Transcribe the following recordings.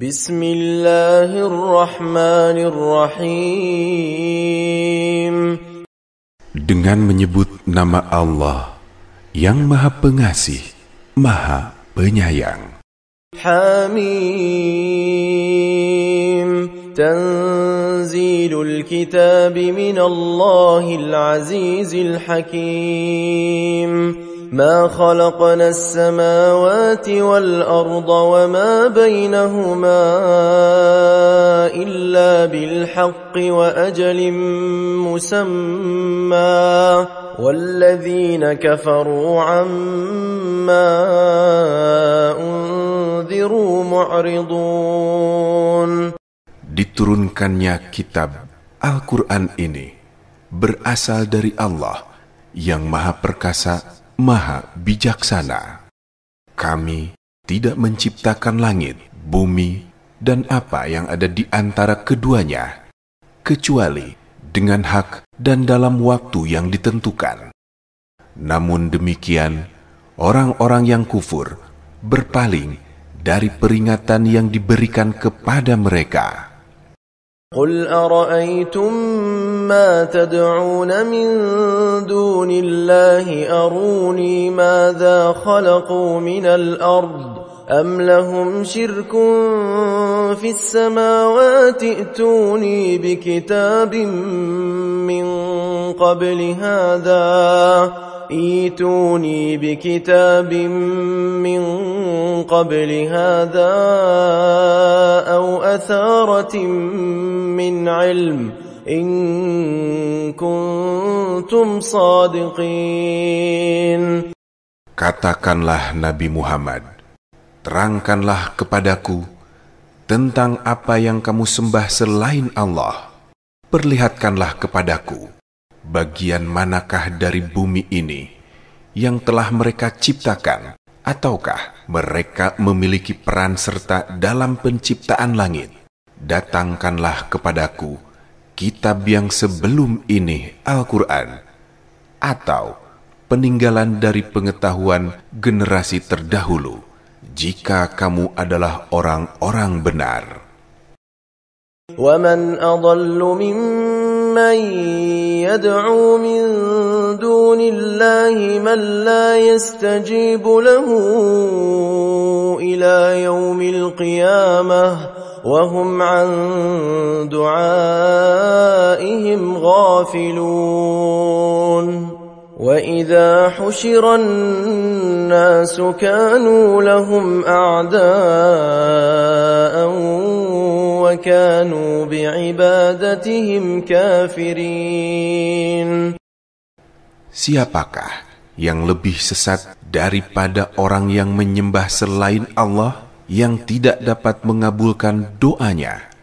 Bismillahirrahmanirrahim. Dengan menyebut nama Allah yang Maha Pengasih, Maha Penyayang. Hamim. Tanzilul kitab minallahil azizil hakim. ما خلقنا السماوات والأرض وما بينهما إلا بالحق وأجل مسمى والذين كفروا عما أنذروا معرضون. Diturunkannya kitab Al-Quran ini berasal dari Allah yang Maha Perkasa, Maha Bijaksana. Kami tidak menciptakan langit, bumi, dan apa yang ada di antara keduanya, kecuali dengan hak dan dalam waktu yang ditentukan. Namun demikian, orang-orang yang kufur berpaling dari peringatan yang diberikan kepada mereka. قل أرأيتم ما تدعون من دون الله أروني ماذا خلقوا من الأرض أم لهم شرك في السماوات ائتوني بكتاب من قبل هذا أو أثارة من علم إن كنتم صادقين. Katakanlah Nabi Muhammad, terangkanlah kepadaku tentang apa yang kamu sembah selain Allah. Perlihatkanlah kepadaku bagian manakah dari bumi ini yang telah mereka ciptakan, ataukah mereka memiliki peran serta dalam penciptaan langit. Datangkanlah kepadaku kitab yang sebelum ini Al-Quran, atau peninggalan dari pengetahuan generasi terdahulu, jika kamu adalah orang-orang benar. وَمَنْ أَضَلُّ مِمَّنْ يَدْعُو مِنْ دُونِ اللَّهِ مَنْ لَا يَسْتَجِيبُ لَهُ إِلَى يَوْمِ الْقِيَامَةِ وَهُمْ عَنْ دُعَائِهِمْ غَافِلُونَ. وَإِذَا حُشِرَ النَّاسُ كَانُوا لَهُمْ أَعْدَاءً وَكَانُوا بِعِبَادَتِهِمْ كَافِرِينَ. Siapakah yang lebih sesat daripada orang yang menyembah selain Allah, yang tidak dapat mengabulkan doanya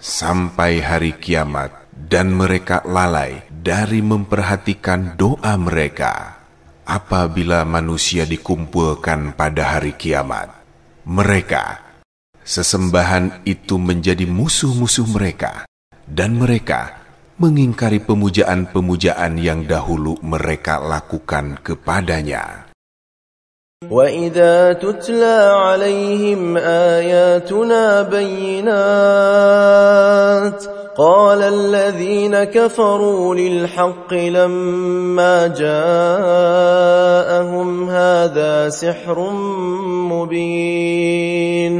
sampai hari kiamat, dan mereka lalai dari memperhatikan doa mereka? Apabila manusia dikumpulkan pada hari kiamat, mereka, sesembahan itu menjadi musuh-musuh mereka, dan mereka mengingkari pemujaan-pemujaan yang dahulu mereka lakukan kepadanya. وَإِذَا تُتْلَى عَلَيْهِمْ آيَاتُنَا بَيِّنَاتٍ قَالَ الَّذِينَ كَفَرُوا لِلْحَقِّ لَمَّا جَاءَهُمْ هَذَا سِحْرٌ مُبِينٌ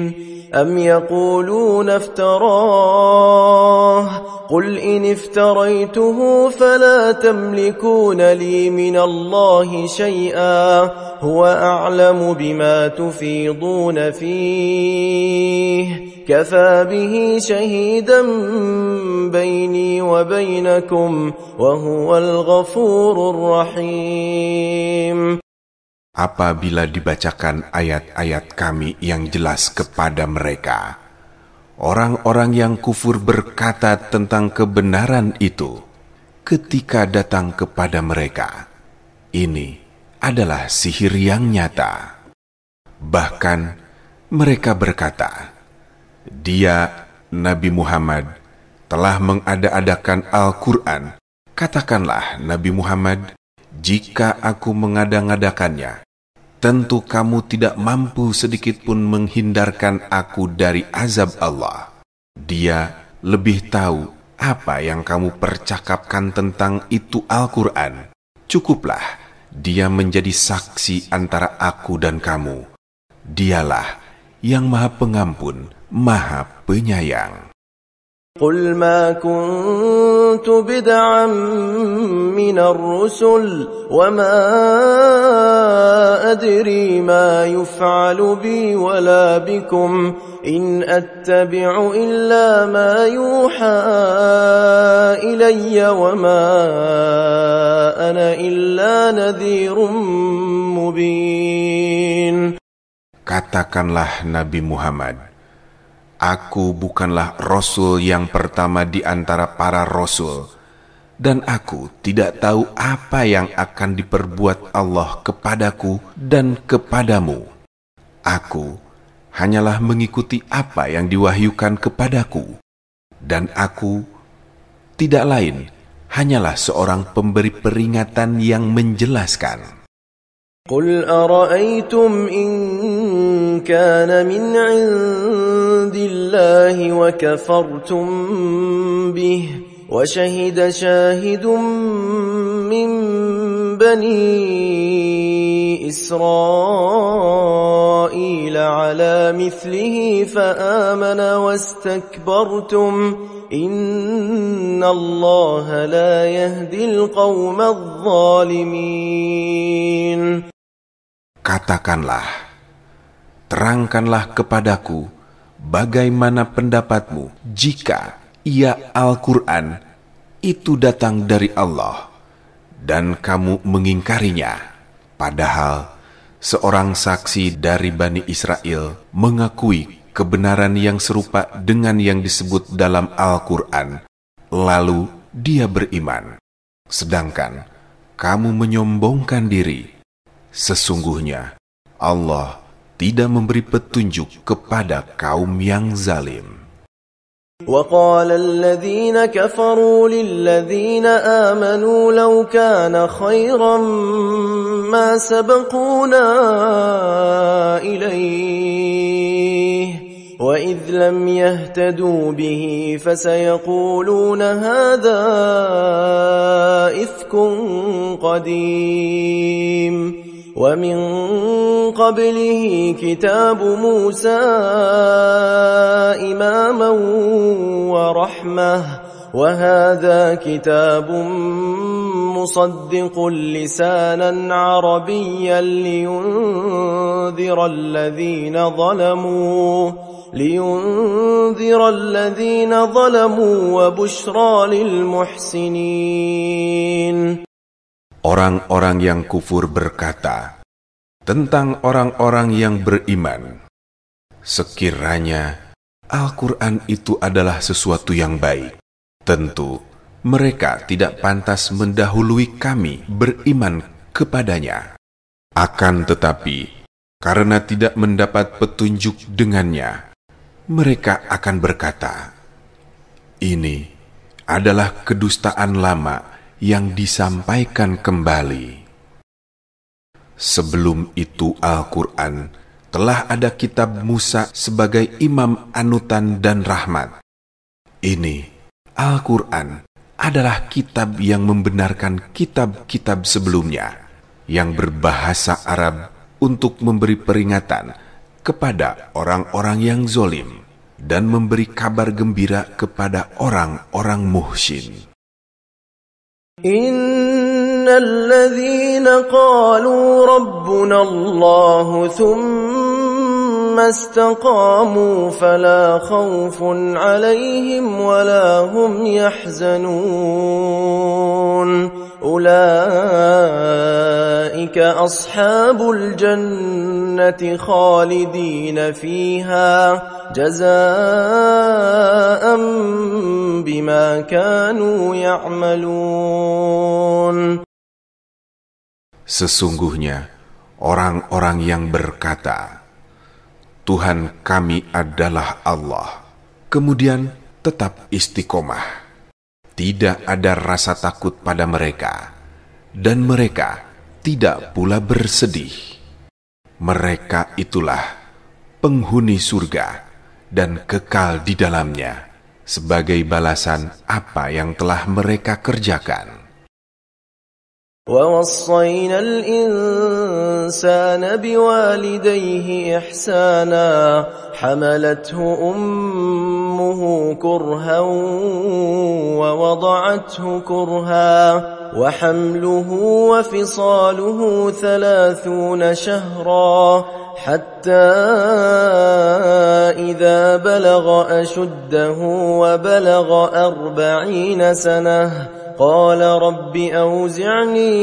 أَمْ يَقُولُونَ افْتَرَاهُ قُلْ إِنِ افْتَرَيْتُهُ فَلَا تَمْلِكُونَ لِي مِنَ اللَّهِ شَيْئًا هُوَ أَعْلَمُ بِمَا تُفِيضُونَ فِيهِ كَفَى بِهِ شَهِيدًا بَيْنِي وَبَيْنَكُمْ وَهُوَ الْغَفُورُ الرَّحِيمُ. Apabila dibacakan ayat-ayat kami yang jelas kepada mereka, orang-orang yang kufur berkata tentang kebenaran itu ketika datang kepada mereka, ini adalah sihir yang nyata. Bahkan mereka berkata, dia, Nabi Muhammad, telah mengada-adakan Al-Quran. Katakanlah, Nabi Muhammad, jika aku mengada-ngadakannya, tentu kamu tidak mampu sedikitpun menghindarkan aku dari azab Allah. Dia lebih tahu apa yang kamu percakapkan tentang itu Al-Quran. Cukuplah dia menjadi saksi antara aku dan kamu. Dialah yang Maha Pengampun, Maha Penyayang. قل ما كنت بدعا من الرسل وما أدري ما يفعل بي ولا بكم إن أتبع إلا ما يوحى إلي وما أنا إلا نذير مبين. Katakanlah Nabi Muhammad, aku bukanlah Rasul yang pertama di antara para Rasul, dan aku tidak tahu apa yang akan diperbuat Allah kepadaku dan kepadamu. Aku hanyalah mengikuti apa yang diwahyukan kepadaku, dan aku tidak lain hanyalah seorang pemberi peringatan yang menjelaskan. قل أرأيتم إن كان من عند الله وكفرتم به وشهد شاهد من بني إسرائيل على مثله فآمن واستكبرتم إن الله لا يهدي القوم الظالمين. Katakanlah, terangkanlah kepadaku bagaimana pendapatmu jika Al-Quran itu datang dari Allah dan kamu mengingkarinya, padahal seorang saksi dari Bani Israel mengakui kebenaran yang serupa dengan yang disebut dalam Al-Quran, lalu dia beriman, sedangkan kamu menyombongkan diri. Sesungguhnya Allah tidak memberi petunjuk kepada kaum yang zalim. وقال الذين كفروا للذين آمنوا لو كان خيرا ما سبقونا إليه وإذ لم يهتدوا به فسيقولون هذا إفك قديم ومن قبله كتاب موسى إماما ورحمة وهذا كتاب مصدق لسانا عربيا لينذر الذين ظلموا وبشرى للمحسنين. Orang-orang yang kufur berkata tentang orang-orang yang beriman, sekiranya Al-Quran itu adalah sesuatu yang baik, tentu mereka tidak pantas mendahului kami beriman kepadanya. Akan tetapi, karena tidak mendapat petunjuk dengannya, mereka akan berkata, ini adalah kedustaan lama yang disampaikan kembali. Sebelum itu Al-Quran telah ada kitab Musa sebagai imam anutan dan rahmat. Ini Al-Quran adalah kitab yang membenarkan kitab-kitab sebelumnya yang berbahasa Arab untuk memberi peringatan kepada orang-orang yang zolim dan memberi kabar gembira kepada orang-orang muhsin. إن الذين قالوا ربنا الله ثم استقاموا فلا خوف عليهم ولا هم يحزنون أولئك أصحاب الجنة خالدين فيها جزاء بما كانوا يعملون. Sesungguhnya orang-orang yang berkata, Tuhan kami adalah Allah, kemudian tetap istiqomah, tidak ada rasa takut pada mereka, dan mereka tidak pula bersedih. Mereka itulah penghuni surga dan kekal di dalamnya sebagai balasan apa yang telah mereka kerjakan. وَوَصَّيْنَا الْإِنسَانَ بِوَالِدَيْهِ إِحْسَانًا حَمَلَتْهُ أُمُّهُ كُرْهًا وَوَضَعَتْهُ كُرْهًا وَحَمْلُهُ وَفِصَالُهُ 30 شهرا حتى إذا بلغ أشده وبلغ 40 سنة قال رب أوزعني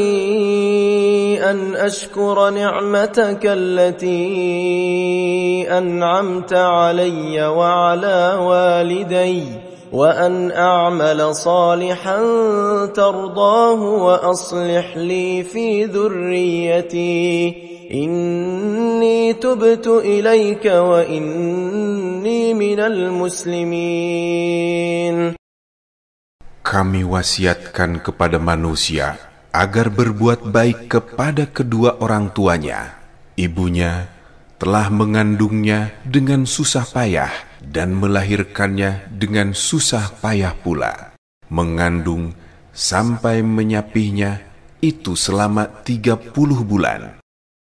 أن أشكر نعمتك التي أنعمت علي وعلى والدي وأن أعمل صالحا ترضاه وأصلح لي في ذريتي إني تبت إليك وإني من المسلمين. Kami wasiatkan kepada manusia agar berbuat baik kepada kedua orang tuanya. Ibunya telah mengandungnya dengan susah payah dan melahirkannya dengan susah payah pula. Mengandung sampai menyapihnya itu selama 30 bulan.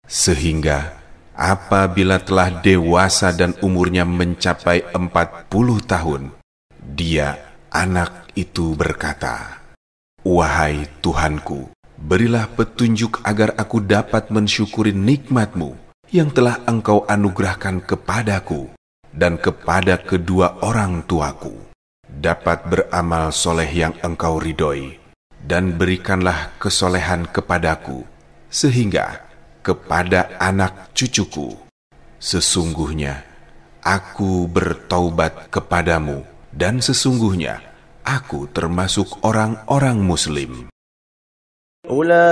Sehingga apabila telah dewasa dan umurnya mencapai 40 tahun, dia, anak itu berkata, "Wahai Tuhanku, berilah petunjuk agar aku dapat mensyukuri nikmat-Mu yang telah Engkau anugerahkan kepadaku dan kepada kedua orang tuaku, dapat beramal soleh yang Engkau ridhoi, dan berikanlah kesolehan kepadaku, sehingga kepada anak cucuku. Sesungguhnya aku bertaubat kepadamu, dan sesungguhnya aku termasuk orang-orang muslim." أولئك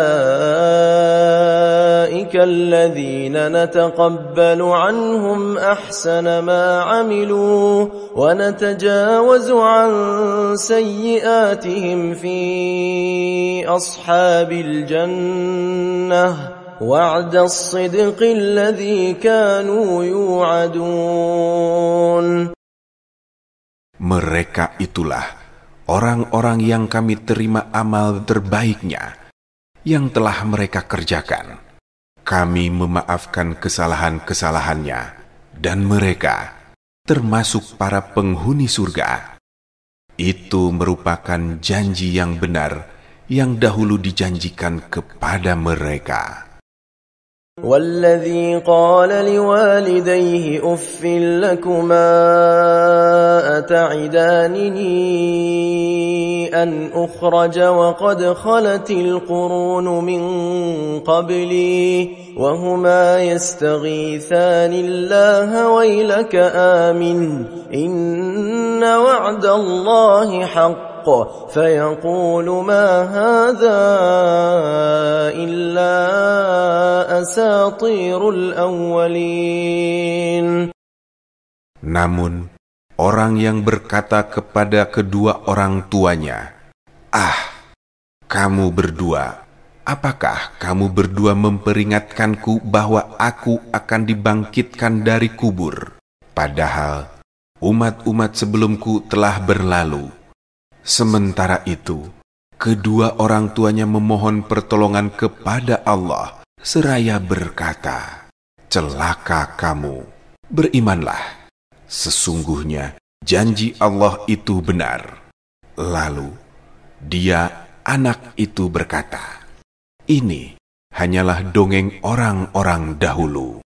الذين نتقبل عنهم أحسن ما عملوا ونتجاوز عن سيئاتهم في أصحاب الجنة وعد الصدق الذي كانوا يوعدون. Mereka itulah orang-orang yang kami terima amal terbaiknya yang telah mereka kerjakan. Kami memaafkan kesalahan-kesalahannya, dan mereka termasuk para penghuni surga. Itu merupakan janji yang benar yang dahulu dijanjikan kepada mereka. والذي قال لوالديه أف لكما أتعدانني أن أخرج وقد خلت القرون من قبلي وهما يستغيثان الله ويلك آمن إن وعد الله حق فيقول ما هذا إلا أساطير الأولين. Namun orang yang berkata kepada kedua orang tuanya, kamu berdua, apakah kamu berdua memperingatkanku bahwa aku akan dibangkitkan dari kubur, padahal umat-umat sebelumku telah berlalu. Sementara itu, kedua orang tuanya memohon pertolongan kepada Allah, seraya berkata, "Celaka kamu, berimanlah. Sesungguhnya janji Allah itu benar." Lalu, dia, anak itu berkata, "Ini hanyalah dongeng orang-orang dahulu."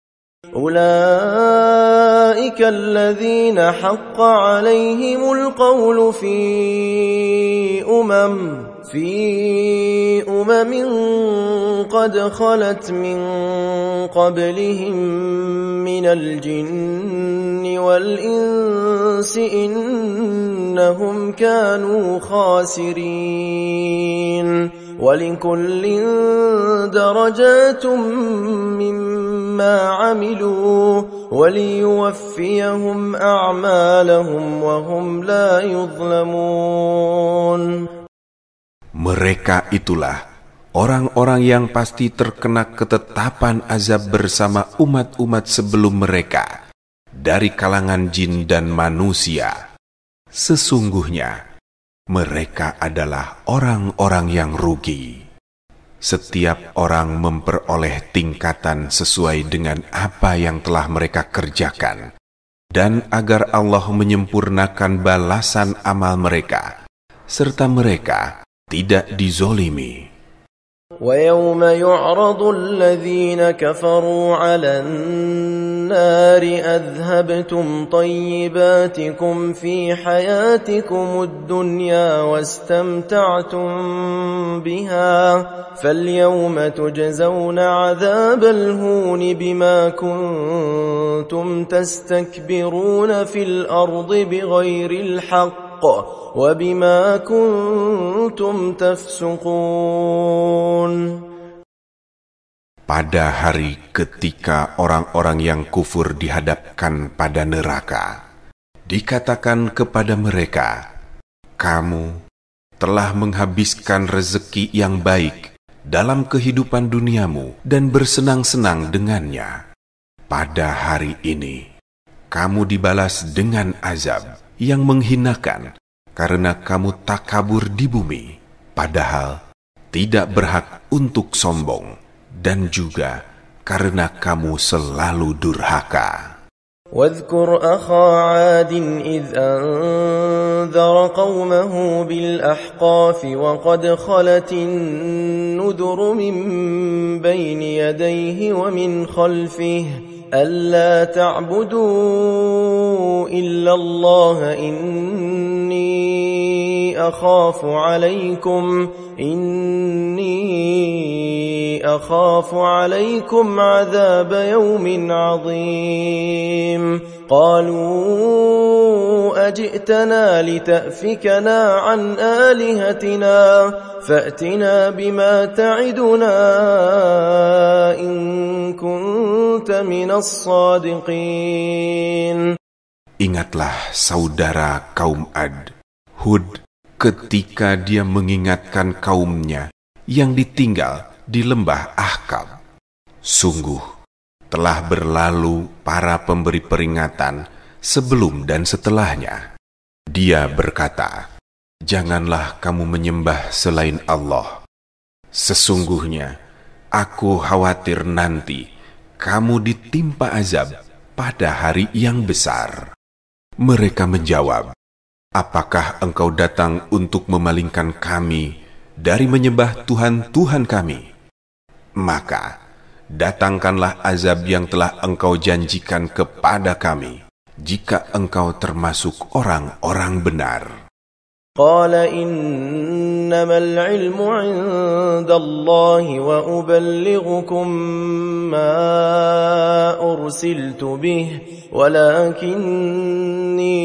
أولئك الذين حق عليهم القول في أمم قد خلت من قبلهم من الجن والإنس إنهم كانوا خاسرين ولكل درجات مما عملوا وليوفيهم أعمالهم وهم لا يظلمون. Mereka itulah orang-orang yang pasti terkena ketetapan azab bersama umat-umat sebelum mereka dari kalangan jin dan manusia. Sesungguhnya mereka adalah orang-orang yang rugi. Setiap orang memperoleh tingkatan sesuai dengan apa yang telah mereka kerjakan, dan agar Allah menyempurnakan balasan amal mereka, serta mereka tidak dizolimi. وَيَوْمَ يُعْرَضُ الَّذِينَ كَفَرُوا عَلَى النَّارِ أَذْهَبْتُمْ طَيِّبَاتِكُمْ فِي حَيَاتِكُمُ الدُّنْيَا وَاسْتَمْتَعْتُمْ بِهَا فَالْيَوْمَ تُجْزَوْنَ عَذَابَ الْهُونِ بِمَا كُنتُمْ تَسْتَكْبِرُونَ فِي الْأَرْضِ بِغَيْرِ الْحَقِّ وَبِمَا كُنتُمْ تَفْسُقُونَ. Pada hari ketika orang-orang yang kufur dihadapkan pada neraka, dikatakan kepada mereka, kamu telah menghabiskan rezeki yang baik dalam kehidupan duniamu dan bersenang-senang dengannya. Pada hari ini, kamu dibalas dengan azab yang menghinakan karena kamu takabur di bumi, padahal tidak berhak untuk sombong, dan juga karena kamu selalu durhaka. واذكر أخا عاد إذ أنذر قومه بالأحقاف وقد خلت النذر من بين يديه ومن خلفه ألا تعبدوا إلا الله إني أخاف عليكم عذاب يوم عظيم. قالوا أجئتنا لتأفكنا عن آلهتنا فأتنا بما تعدنا إن كنت من الصادقين. Ingatlah saudara kaum Ad, Hud, ketika dia mengingatkan kaumnya yang ditinggal di lembah Ahqaf. Sungguh telah berlalu para pemberi peringatan sebelum dan setelahnya. Dia berkata, janganlah kamu menyembah selain Allah. Sesungguhnya aku khawatir nanti kamu ditimpa azab pada hari yang besar. Mereka menjawab, apakah engkau datang untuk memalingkan kami dari menyembah Tuhan-Tuhan kami? Maka datangkanlah azab yang telah engkau janjikan kepada kami, jika engkau termasuk orang-orang benar. قال إنما العلم عند الله وأبلغكم ما أرسلت به ولكني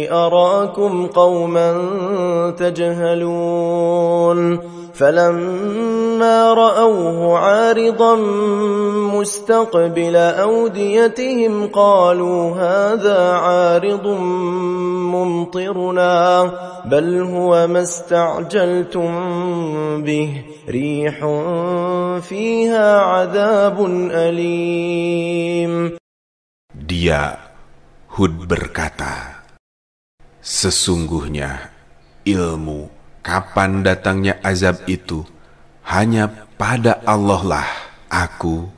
أراكم قوما تجهلون. فلما رأوه عارضا مستقبل أوديتهم قالوا هذا عارض ممطرنا بل هو ما استعجلتم به ريح فيها عذاب أليم. Dia, Hud, berkata, sesungguhnya ilmu kapan datangnya azab itu hanya pada Allah lah. Aku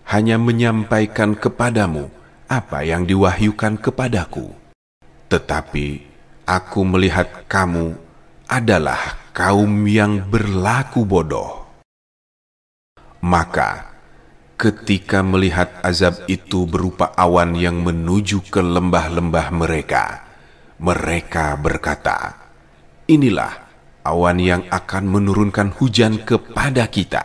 hanya menyampaikan kepadamu apa yang diwahyukan kepadaku. Tetapi aku melihat kamu adalah kaum yang berlaku bodoh. Maka ketika melihat azab itu berupa awan yang menuju ke lembah-lembah mereka, mereka berkata, inilah awan yang akan menurunkan hujan kepada kita.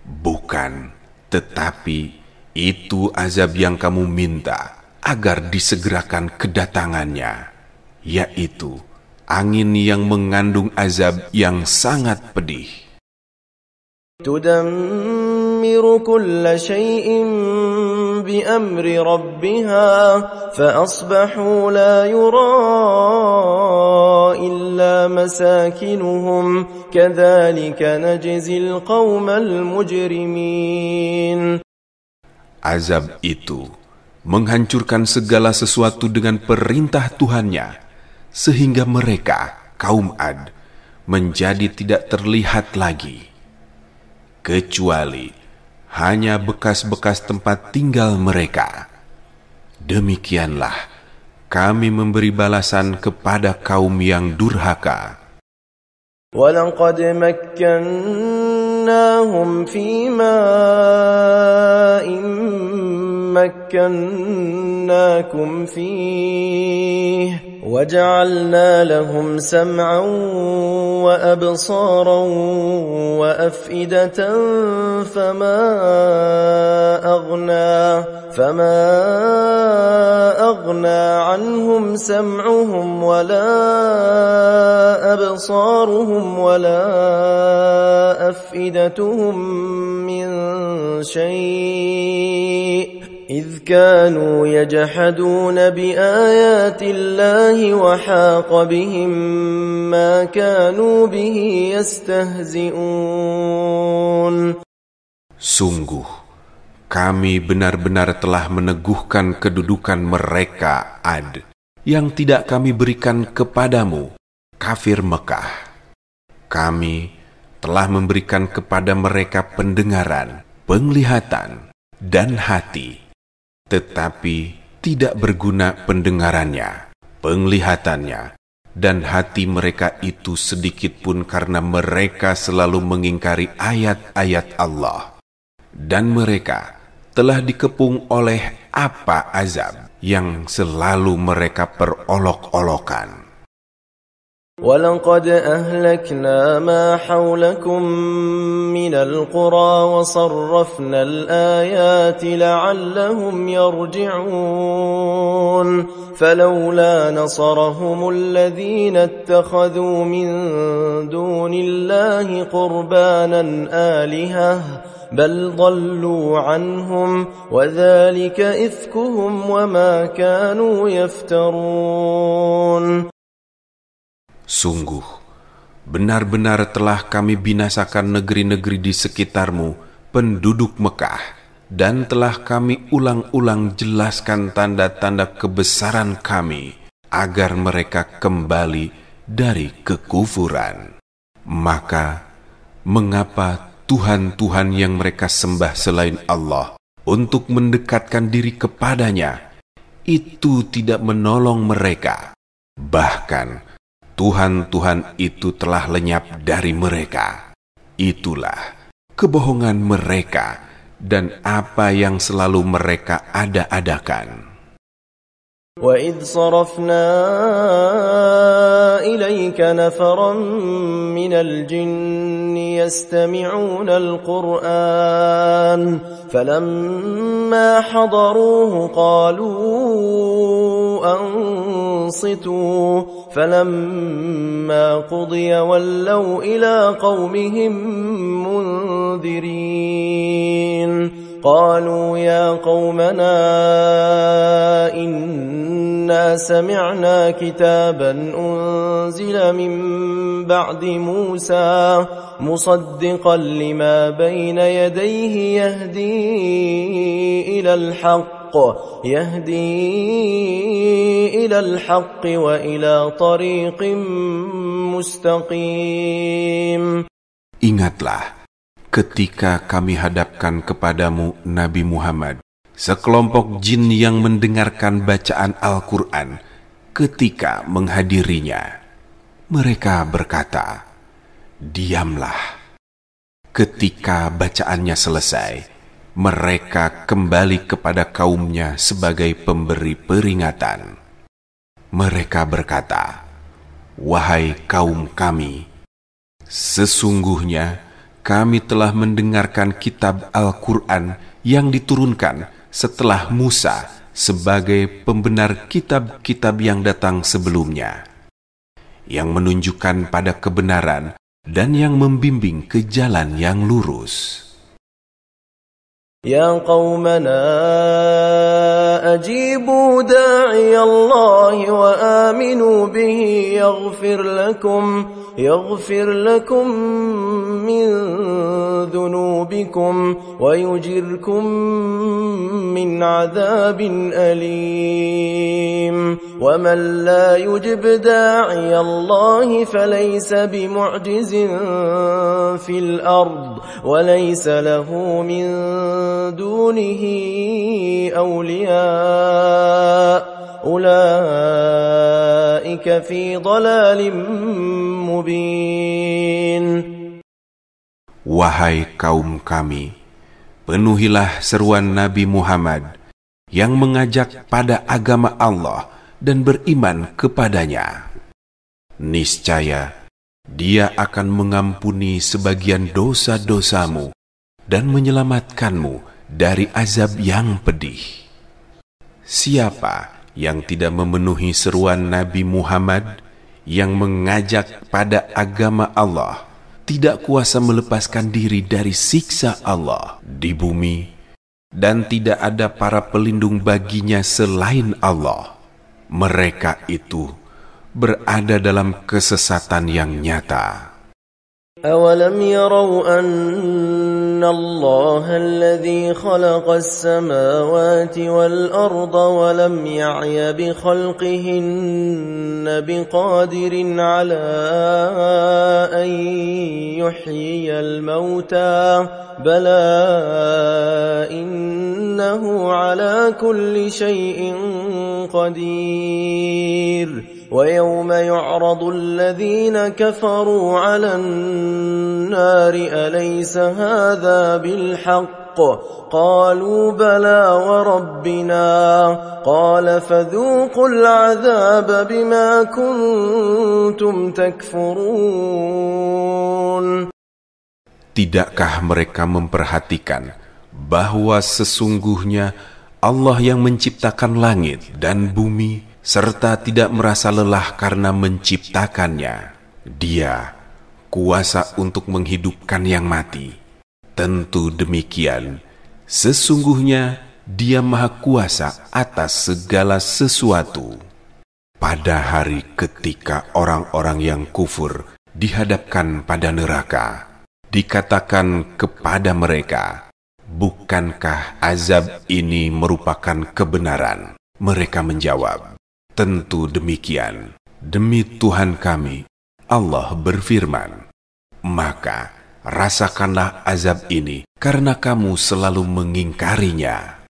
Bukan, tetapi itu azab yang kamu minta agar disegerakan kedatangannya, yaitu angin yang mengandung azab yang sangat pedih. تدمر كل شيء بأمر ربها فأصبحوا لا يرى إلا مساكنهم كذلك نجزي القوم المجرمين. Azab itu menghancurkan segala sesuatu dengan perintah Tuhannya, sehingga mereka, kaum Ad, menjadi tidak terlihat lagi, kecuali hanya bekas-bekas tempat tinggal mereka. Demikianlah kami memberi balasan kepada kaum yang durhaka. وَلَقَدْ مَكَّنَّاهُمْ فِي مَاءٍ مَكَّنَّاكُمْ فِيهِ وَجَعَلْنَا لَهُمْ سَمْعًا وَأَبْصَارًا وَأَفْئِدَةً فما أغنى عنهم سمعهم ولا أبصارهم ولا أفئدتهم من شيء إذ كانوا يجحدون بآيات الله وحاق بهم ما كانوا به يستهزئون. Sungguh, kami benar-benar telah meneguhkan kedudukan mereka Ad, yang tidak kami berikan kepadamu, kafir Mekah. Kami telah memberikan kepada mereka pendengaran, penglihatan, dan hati, tetapi tidak berguna pendengarannya, penglihatannya, dan hati mereka itu sedikit pun karena mereka selalu mengingkari ayat-ayat Allah. Dan mereka telah dikepung oleh apa azab yang selalu mereka perolok-olokan. وَلَقَدْ أَهْلَكْنَا مَا حَوْلَكُمْ مِنَ الْقُرَى وَصَرَّفْنَا الْآيَاتِ لَعَلَّهُمْ يَرْجِعُونَ فَلَوْلَا نَصَرَهُمُ الَّذِينَ اتَّخَذُوا مِن دُونِ اللَّهِ قُرْبَانًا آلِهَةً بل ضلوا عنهم وذلك إفكهم وما كانوا يفترون. Sungguh, benar-benar telah kami binasakan negeri-negeri di sekitarmu, penduduk Mekah, dan telah kami ulang-ulang jelaskan tanda-tanda kebesaran kami, agar mereka kembali dari kekufuran. Maka, mengapa Tuhan-Tuhan yang mereka sembah selain Allah untuk mendekatkan diri kepadanya itu tidak menolong mereka? Bahkan Tuhan-Tuhan itu telah lenyap dari mereka. Itulah kebohongan mereka dan apa yang selalu mereka ada-adakan. وَإِذْ صَرَفْنَا إِلَيْكَ نَفَرًا مِنَ الْجِنِّ يَسْتَمِعُونَ الْقُرْآنَ فَلَمَّا حَضَرُوهُ قَالُوا أَنصِتُوا فَلَمَّا قُضِيَ وَلَّوْا إِلَى قَوْمِهِمْ مُنذِرِينَ قالوا يا قومنا إنا سمعنا كتابا أنزل من بعد موسى مصدقا لما بين يديه يهدي إلى الحق وإلى طريق مستقيم. Ingatlah ketika kami hadapkan kepadamu Nabi Muhammad sekelompok jin yang mendengarkan bacaan Al-Quran ketika menghadirinya. Mereka berkata, "Diamlah." Ketika bacaannya selesai, mereka kembali kepada kaumnya sebagai pemberi peringatan. Mereka berkata, "Wahai kaum kami, sesungguhnya kami telah mendengarkan kitab Al-Quran yang diturunkan setelah Musa sebagai pembenar kitab-kitab yang datang sebelumnya, yang menunjukkan pada kebenaran dan yang membimbing ke jalan yang lurus. يا قومنا أجيبوا داعي الله وآمنوا به يغفر لكم من ذنوبكم ويجركم من عذاب أليم ومن لا يجب داعي الله فليس بمعجز في الأرض وليس له من دونه أولياء أولئك في ضلال مبين. Wahai kaum kami, penuhilah seruan Nabi Muhammad yang mengajak pada agama Allah dan beriman kepadanya. Niscaya Dia akan mengampuni sebagian dosa-dosamu dan menyelamatkanmu dari azab yang pedih. Siapa yang tidak memenuhi seruan Nabi Muhammad yang mengajak pada agama Allah tidak kuasa melepaskan diri dari siksa Allah di bumi, dan tidak ada para pelindung baginya selain Allah. Mereka itu berada dalam kesesatan yang nyata. أَوَلَمْ يَرَوْا أَنَّ اللَّهَ الَّذِي خَلَقَ السَّمَاوَاتِ وَالْأَرْضَ وَلَمْ يَعْيَ بِخَلْقِهِنَّ بِقَادِرٍ عَلَىٰ أَن يُحْيِيَ الْمَوْتَىٰ بَلَىٰ إِنَّهُ عَلَىٰ كُلِّ شَيْءٍ قَدِيرٌ. وَيَوْمَ يُعْرَضُ الَّذِينَ كَفَرُوا عَلَى النَّارِ أَلَيْسَ هَذَا بِالْحَقِّ قَالُوا بَلَىٰ وَرَبِّنَا قَالَ فَذُوقُوا الْعَذَابَ بِمَا كُنتُمْ تَكْفُرُونَ. Tidakkah mereka memperhatikan bahwa sesungguhnya Allah yang menciptakan langit dan bumi serta tidak merasa lelah karena menciptakannya? Dia kuasa untuk menghidupkan yang mati. Tentu demikian, sesungguhnya Dia Maha Kuasa atas segala sesuatu. Pada hari ketika orang-orang yang kufur dihadapkan pada neraka, dikatakan kepada mereka, bukankah azab ini merupakan kebenaran? Mereka menjawab, tentu demikian. Demi Tuhan kami, Allah berfirman, maka rasakanlah azab ini karena kamu selalu mengingkarinya.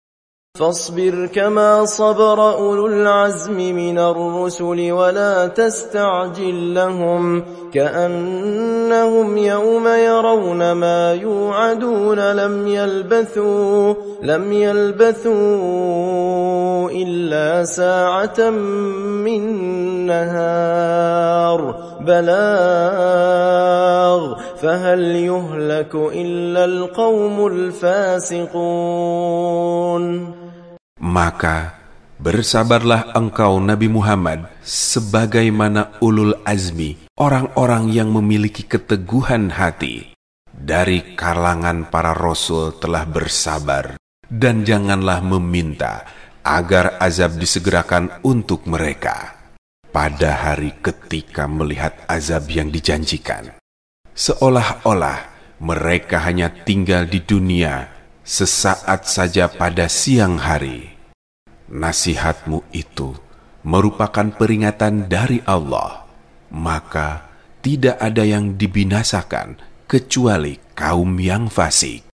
فاصبر كما صبر أولو العزم من الرسل ولا تستعجل لهم كأنهم يوم يرون ما يوعدون لم يلبثوا إلا ساعة من نهار بلاغ فهل يهلك إلا القوم الفاسقون. Maka bersabarlah engkau Nabi Muhammad sebagaimana ulul azmi, orang-orang yang memiliki keteguhan hati dari kalangan para rasul telah bersabar, dan janganlah meminta agar azab disegerakan untuk mereka pada hari ketika melihat azab yang dijanjikan, seolah-olah mereka hanya tinggal di dunia sesaat saja pada siang hari. Nasihatmu itu merupakan peringatan dari Allah, maka tidak ada yang dibinasakan kecuali kaum yang fasik.